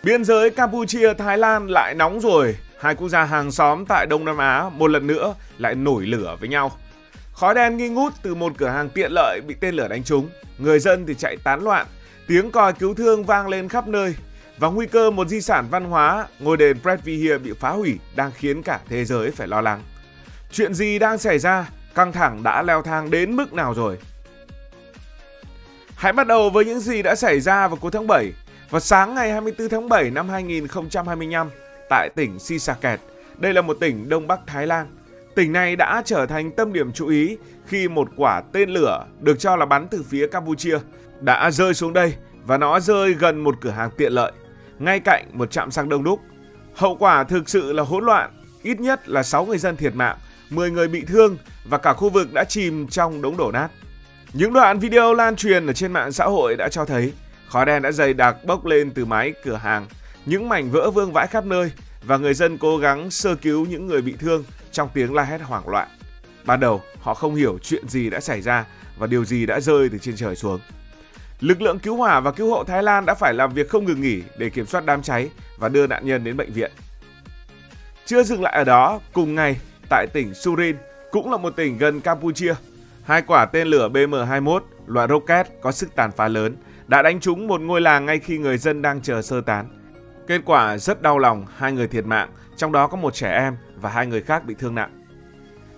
Biên giới Campuchia-Thái Lan lại nóng rồi. Hai quốc gia hàng xóm tại Đông Nam Á một lần nữa lại nổi lửa với nhau. Khói đen nghi ngút từ một cửa hàng tiện lợi bị tên lửa đánh trúng. Người dân thì chạy tán loạn. Tiếng còi cứu thương vang lên khắp nơi. Và nguy cơ một di sản văn hóa, ngôi đền Pretvihia bị phá hủy đang khiến cả thế giới phải lo lắng. Chuyện gì đang xảy ra? Căng thẳng đã leo thang đến mức nào rồi? Hãy bắt đầu với những gì đã xảy ra vào cuối tháng 7. Vào sáng ngày 24 tháng 7 năm 2025 tại tỉnh Sisaket, đây là một tỉnh Đông Bắc Thái Lan. Tỉnh này đã trở thành tâm điểm chú ý khi một quả tên lửa được cho là bắn từ phía Campuchia đã rơi xuống đây và nó rơi gần một cửa hàng tiện lợi, ngay cạnh một trạm xăng đông đúc. Hậu quả thực sự là hỗn loạn, ít nhất là 6 người dân thiệt mạng, 10 người bị thương và cả khu vực đã chìm trong đống đổ nát. Những đoạn video lan truyền ở trên mạng xã hội đã cho thấy khói đen đã dày đặc bốc lên từ mái cửa hàng, những mảnh vỡ vương vãi khắp nơi và người dân cố gắng sơ cứu những người bị thương trong tiếng la hét hoảng loạn. Ban đầu, họ không hiểu chuyện gì đã xảy ra và điều gì đã rơi từ trên trời xuống. Lực lượng cứu hỏa và cứu hộ Thái Lan đã phải làm việc không ngừng nghỉ để kiểm soát đám cháy và đưa nạn nhân đến bệnh viện. Chưa dừng lại ở đó, cùng ngày tại tỉnh Surin, cũng là một tỉnh gần Campuchia, hai quả tên lửa BM-21 loại rocket có sức tàn phá lớn đã đánh trúng một ngôi làng ngay khi người dân đang chờ sơ tán. Kết quả rất đau lòng, 2 người thiệt mạng, trong đó có một trẻ em và 2 người khác bị thương nặng.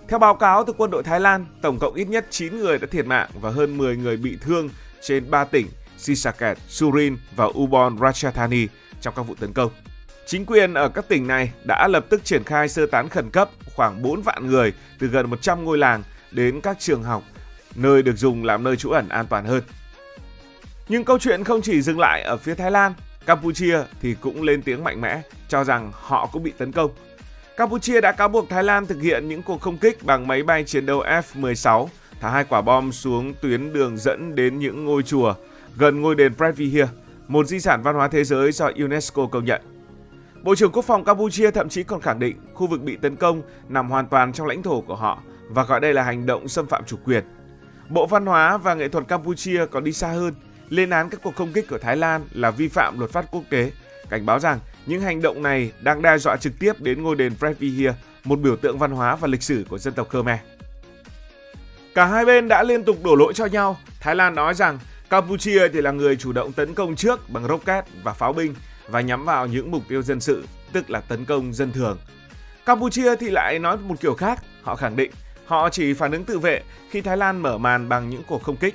Theo báo cáo từ quân đội Thái Lan, tổng cộng ít nhất 9 người đã thiệt mạng và hơn 10 người bị thương trên 3 tỉnh Sisaket, Surin và Ubon Ratchathani trong các vụ tấn công. Chính quyền ở các tỉnh này đã lập tức triển khai sơ tán khẩn cấp khoảng 4 vạn người từ gần 100 ngôi làng đến các trường học, nơi được dùng làm nơi trú ẩn an toàn hơn. Nhưng câu chuyện không chỉ dừng lại ở phía Thái Lan, Campuchia thì cũng lên tiếng mạnh mẽ cho rằng họ cũng bị tấn công. Campuchia đã cáo buộc Thái Lan thực hiện những cuộc không kích bằng máy bay chiến đấu F-16, thả 2 quả bom xuống tuyến đường dẫn đến những ngôi chùa gần ngôi đền Pretvihia, một di sản văn hóa thế giới do UNESCO công nhận. Bộ trưởng Quốc phòng Campuchia thậm chí còn khẳng định khu vực bị tấn công nằm hoàn toàn trong lãnh thổ của họ và gọi đây là hành động xâm phạm chủ quyền. Bộ Văn hóa và Nghệ thuật Campuchia còn đi xa hơn, lên án các cuộc không kích của Thái Lan là vi phạm luật pháp quốc tế, cảnh báo rằng những hành động này đang đe dọa trực tiếp đến ngôi đền Pretvihia, một biểu tượng văn hóa và lịch sử của dân tộc Khmer. Cả hai bên đã liên tục đổ lỗi cho nhau. Thái Lan nói rằng Campuchia thì là người chủ động tấn công trước bằng rocket và pháo binh và nhắm vào những mục tiêu dân sự, tức là tấn công dân thường. Campuchia thì lại nói một kiểu khác, họ khẳng định họ chỉ phản ứng tự vệ khi Thái Lan mở màn bằng những cuộc không kích.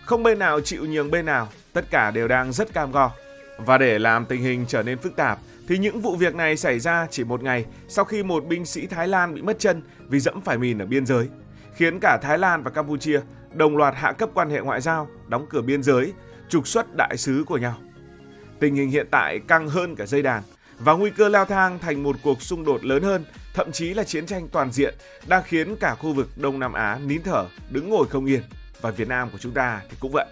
Không bên nào chịu nhường bên nào, tất cả đều đang rất cam go. Và để làm tình hình trở nên phức tạp, thì những vụ việc này xảy ra chỉ một ngày sau khi một binh sĩ Thái Lan bị mất chân vì dẫm phải mìn ở biên giới, khiến cả Thái Lan và Campuchia đồng loạt hạ cấp quan hệ ngoại giao, đóng cửa biên giới, trục xuất đại sứ của nhau. Tình hình hiện tại căng hơn cả dây đàn và nguy cơ leo thang thành một cuộc xung đột lớn hơn, thậm chí là chiến tranh toàn diện đang khiến cả khu vực Đông Nam Á nín thở, đứng ngồi không yên, và Việt Nam của chúng ta thì cũng vậy.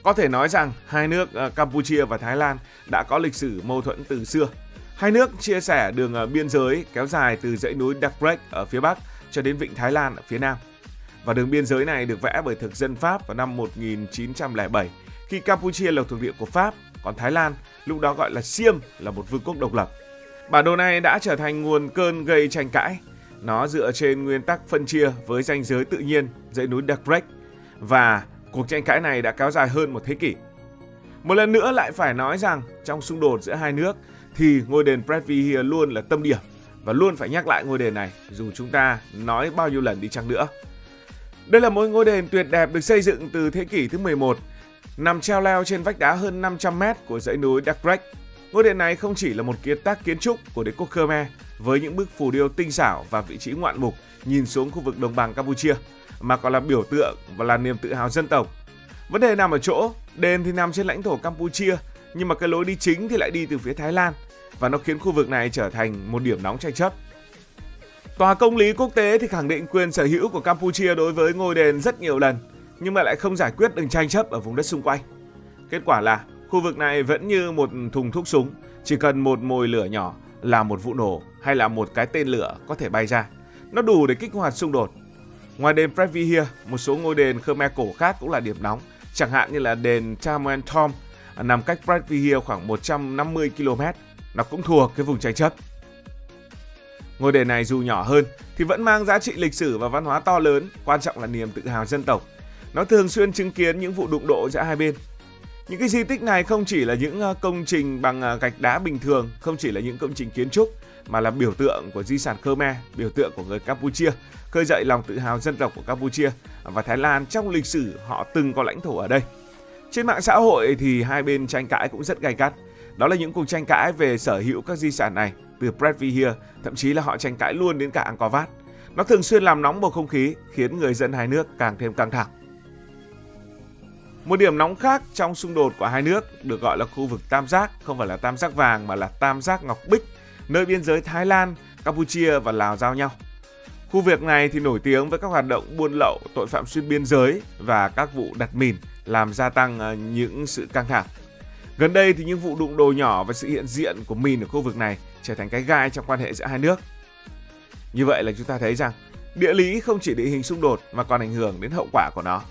Có thể nói rằng hai nước Campuchia và Thái Lan đã có lịch sử mâu thuẫn từ xưa. Hai nước chia sẻ đường biên giới kéo dài từ dãy núi Dak Brek ở phía Bắc cho đến vịnh Thái Lan ở phía Nam. Và đường biên giới này được vẽ bởi thực dân Pháp vào năm 1907, khi Campuchia là thuộc địa của Pháp, còn Thái Lan lúc đó gọi là Siem là một vương quốc độc lập. Bản đồ này đã trở thành nguồn cơn gây tranh cãi. Nó dựa trên nguyên tắc phân chia với ranh giới tự nhiên dãy núi Dak Brek, và cuộc tranh cãi này đã kéo dài hơn một thế kỷ. Một lần nữa lại phải nói rằng trong xung đột giữa hai nước thì ngôi đền Pretvihia luôn là tâm điểm và luôn phải nhắc lại ngôi đền này dù chúng ta nói bao nhiêu lần đi chăng nữa. Đây là một ngôi đền tuyệt đẹp được xây dựng từ thế kỷ thứ 11, nằm treo leo trên vách đá hơn 500 mét của dãy núi Dak Brek. Ngôi đền này không chỉ là một kiệt tác kiến trúc của đế quốc Khmer với những bức phù điêu tinh xảo và vị trí ngoạn mục nhìn xuống khu vực đồng bằng Campuchia, mà còn là biểu tượng và là niềm tự hào dân tộc. Vấn đề nằm ở chỗ, đền thì nằm trên lãnh thổ Campuchia, nhưng mà cái lối đi chính thì lại đi từ phía Thái Lan, và nó khiến khu vực này trở thành một điểm nóng tranh chấp. Tòa công lý quốc tế thì khẳng định quyền sở hữu của Campuchia đối với ngôi đền rất nhiều lần, nhưng mà lại không giải quyết được tranh chấp ở vùng đất xung quanh. Kết quả là khu vực này vẫn như một thùng thuốc súng, chỉ cần một mồi lửa nhỏ là một vụ nổ hay là một cái tên lửa có thể bay ra. Nó đủ để kích hoạt xung đột. Ngoài đền Pretvihia, một số ngôi đền Khmer cổ khác cũng là điểm nóng, chẳng hạn như là đền Tamuan Thom nằm cách Bratviya khoảng 150 km, nó cũng thuộc cái vùng tranh chấp. Ngôi đền này dù nhỏ hơn thì vẫn mang giá trị lịch sử và văn hóa to lớn, quan trọng là niềm tự hào dân tộc. Nó thường xuyên chứng kiến những vụ đụng độ giữa hai bên. Những cái di tích này không chỉ là những công trình bằng gạch đá bình thường, không chỉ là những công trình kiến trúc, mà là biểu tượng của di sản Khmer, biểu tượng của người Campuchia, khơi dậy lòng tự hào dân tộc của Campuchia và Thái Lan trong lịch sử họ từng có lãnh thổ ở đây. Trên mạng xã hội thì hai bên tranh cãi cũng rất gay gắt. Đó là những cuộc tranh cãi về sở hữu các di sản này từ Bratviya, thậm chí là họ tranh cãi luôn đến cả Angkor Wat. Nó thường xuyên làm nóng bầu không khí, khiến người dân hai nước càng thêm căng thẳng. Một điểm nóng khác trong xung đột của hai nước được gọi là khu vực tam giác, không phải là tam giác vàng mà là tam giác ngọc bích, nơi biên giới Thái Lan, Campuchia và Lào giao nhau. Khu vực này thì nổi tiếng với các hoạt động buôn lậu, tội phạm xuyên biên giới và các vụ đặt mìn làm gia tăng những sự căng thẳng. Gần đây thì những vụ đụng độ nhỏ và sự hiện diện của mìn ở khu vực này trở thành cái gai trong quan hệ giữa hai nước. Như vậy là chúng ta thấy rằng địa lý không chỉ địa hình xung đột mà còn ảnh hưởng đến hậu quả của nó.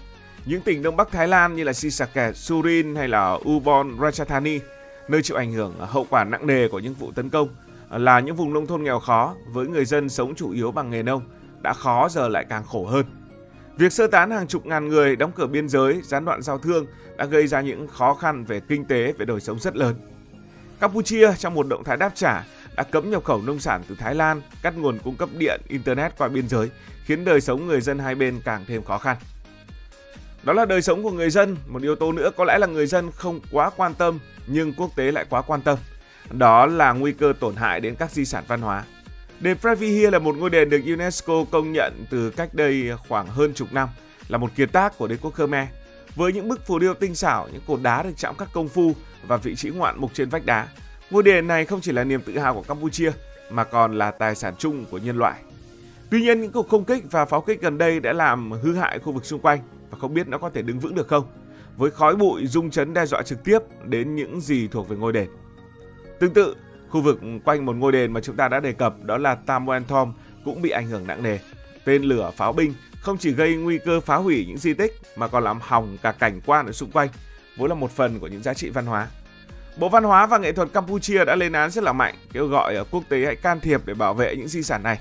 Những tỉnh Đông Bắc Thái Lan như là Sisakhet, Surin hay là Ubon Ratchathani, nơi chịu ảnh hưởng hậu quả nặng nề của những vụ tấn công, là những vùng nông thôn nghèo khó với người dân sống chủ yếu bằng nghề nông, đã khó giờ lại càng khổ hơn. Việc sơ tán hàng chục ngàn người, đóng cửa biên giới, gián đoạn giao thương đã gây ra những khó khăn về kinh tế, về đời sống rất lớn. Campuchia trong một động thái đáp trả đã cấm nhập khẩu nông sản từ Thái Lan, cắt nguồn cung cấp điện, internet qua biên giới, khiến đời sống người dân hai bên càng thêm khó khăn. Đó là đời sống của người dân, một yếu tố nữa có lẽ là người dân không quá quan tâm nhưng quốc tế lại quá quan tâm. Đó là nguy cơ tổn hại đến các di sản văn hóa. Đền Bratviya là một ngôi đền được UNESCO công nhận từ cách đây khoảng hơn chục năm, là một kiệt tác của đế quốc Khmer. Với những bức phù điêu tinh xảo, những cột đá được chạm khắc công phu và vị trí ngoạn mục trên vách đá, ngôi đền này không chỉ là niềm tự hào của Campuchia mà còn là tài sản chung của nhân loại. Tuy nhiên, những cuộc không kích và pháo kích gần đây đã làm hư hại khu vực xung quanh và không biết nó có thể đứng vững được không, với khói bụi rung chấn đe dọa trực tiếp đến những gì thuộc về ngôi đền. Tương tự, khu vực quanh một ngôi đền mà chúng ta đã đề cập, đó là Tam Wen Thom, cũng bị ảnh hưởng nặng nề. Tên lửa, pháo binh không chỉ gây nguy cơ phá hủy những di tích mà còn làm hỏng cả cảnh quan ở xung quanh, vốn là một phần của những giá trị văn hóa. Bộ Văn hóa và Nghệ thuật Campuchia đã lên án rất là mạnh, kêu gọi quốc tế hãy can thiệp để bảo vệ những di sản này.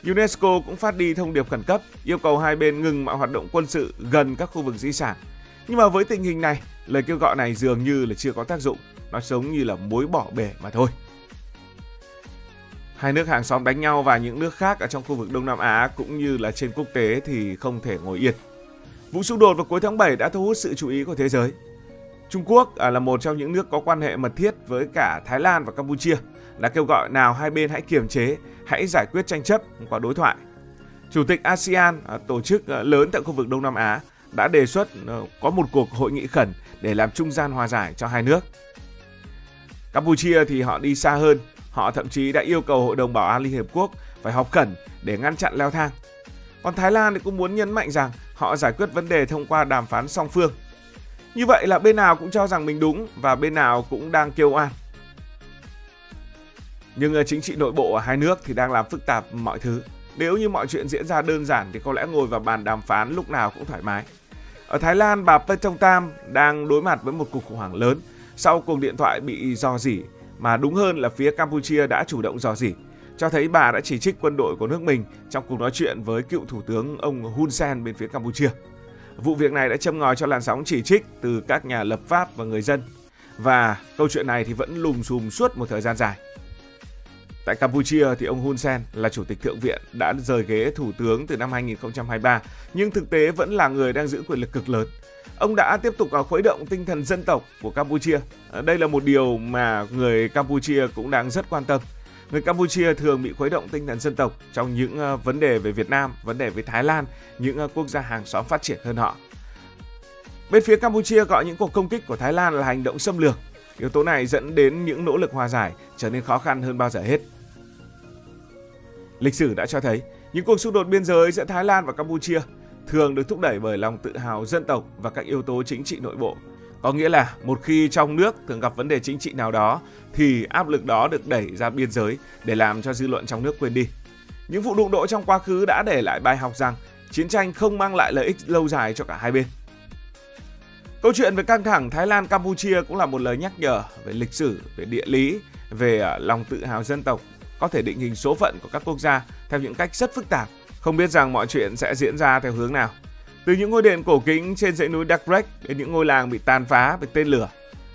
UNESCO cũng phát đi thông điệp khẩn cấp, yêu cầu hai bên ngừng mọi hoạt động quân sự gần các khu vực di sản. Nhưng mà với tình hình này, lời kêu gọi này dường như là chưa có tác dụng, nó giống như là muối bỏ bể mà thôi. Hai nước hàng xóm đánh nhau và những nước khác ở trong khu vực Đông Nam Á cũng như là trên quốc tế thì không thể ngồi yên. Vụ xung đột vào cuối tháng 7 đã thu hút sự chú ý của thế giới. Trung Quốc là một trong những nước có quan hệ mật thiết với cả Thái Lan và Campuchia đã kêu gọi nào hai bên hãy kiềm chế, hãy giải quyết tranh chấp qua đối thoại. Chủ tịch ASEAN, tổ chức lớn tại khu vực Đông Nam Á, đã đề xuất có một cuộc hội nghị khẩn để làm trung gian hòa giải cho hai nước. Campuchia thì họ đi xa hơn, họ thậm chí đã yêu cầu Hội đồng Bảo an Liên Hợp Quốc phải họp khẩn để ngăn chặn leo thang. Còn Thái Lan thì cũng muốn nhấn mạnh rằng họ giải quyết vấn đề thông qua đàm phán song phương. Như vậy là bên nào cũng cho rằng mình đúng và bên nào cũng đang kêu oan. Nhưng chính trị nội bộ ở hai nước thì đang làm phức tạp mọi thứ. Nếu như mọi chuyện diễn ra đơn giản thì có lẽ ngồi vào bàn đàm phán lúc nào cũng thoải mái. Ở Thái Lan, bà Paetongtarn đang đối mặt với một cuộc khủng hoảng lớn sau cuộc điện thoại bị rò rỉ, mà đúng hơn là phía Campuchia đã chủ động rò rỉ, cho thấy bà đã chỉ trích quân đội của nước mình trong cuộc nói chuyện với cựu thủ tướng ông Hun Sen bên phía Campuchia. Vụ việc này đã châm ngòi cho làn sóng chỉ trích từ các nhà lập pháp và người dân. Và câu chuyện này thì vẫn lùm xùm suốt một thời gian dài. Tại Campuchia thì ông Hun Sen là chủ tịch thượng viện đã rời ghế thủ tướng từ năm 2023, nhưng thực tế vẫn là người đang giữ quyền lực cực lớn. Ông đã tiếp tục khuấy động tinh thần dân tộc của Campuchia. Đây là một điều mà người Campuchia cũng đang rất quan tâm. Người Campuchia thường bị khuấy động tinh thần dân tộc trong những vấn đề về Việt Nam, vấn đề với Thái Lan, những quốc gia hàng xóm phát triển hơn họ. Bên phía Campuchia gọi những cuộc công kích của Thái Lan là hành động xâm lược. Yếu tố này dẫn đến những nỗ lực hòa giải trở nên khó khăn hơn bao giờ hết. Lịch sử đã cho thấy những cuộc xung đột biên giới giữa Thái Lan và Campuchia thường được thúc đẩy bởi lòng tự hào dân tộc và các yếu tố chính trị nội bộ. Có nghĩa là một khi trong nước thường gặp vấn đề chính trị nào đó thì áp lực đó được đẩy ra biên giới để làm cho dư luận trong nước quên đi. Những vụ đụng độ trong quá khứ đã để lại bài học rằng chiến tranh không mang lại lợi ích lâu dài cho cả hai bên. Câu chuyện về căng thẳng Thái Lan Campuchia cũng là một lời nhắc nhở về lịch sử, về địa lý, về lòng tự hào dân tộc, có thể định hình số phận của các quốc gia theo những cách rất phức tạp. Không biết rằng mọi chuyện sẽ diễn ra theo hướng nào. Từ những ngôi đền cổ kính trên dãy núi Đắc Rách đến những ngôi làng bị tàn phá bởi tên lửa.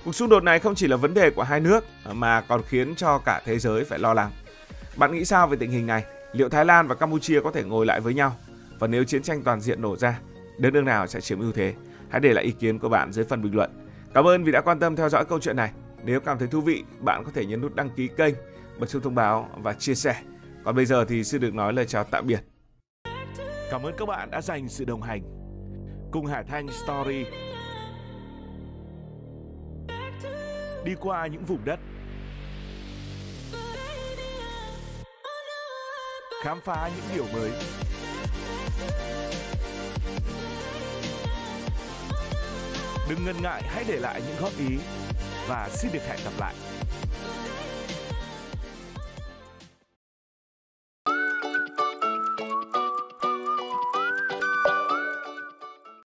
Cuộc xung đột này không chỉ là vấn đề của hai nước mà còn khiến cho cả thế giới phải lo lắng. Bạn nghĩ sao về tình hình này? Liệu Thái Lan và Campuchia có thể ngồi lại với nhau? Và nếu chiến tranh toàn diện nổ ra, đất nước nào sẽ chiếm ưu thế? Hãy để lại ý kiến của bạn dưới phần bình luận. Cảm ơn vì đã quan tâm theo dõi câu chuyện này. Nếu cảm thấy thú vị, bạn có thể nhấn nút đăng ký kênh, bật chuông thông báo và chia sẻ. Còn bây giờ thì xin được nói lời chào tạm biệt. Cảm ơn các bạn đã dành sự đồng hành cùng Hải Thanh Story. Đi qua những vùng đất, khám phá những điều mới. Đừng ngần ngại, hãy để lại những góp ý và xin được hẹn gặp lại.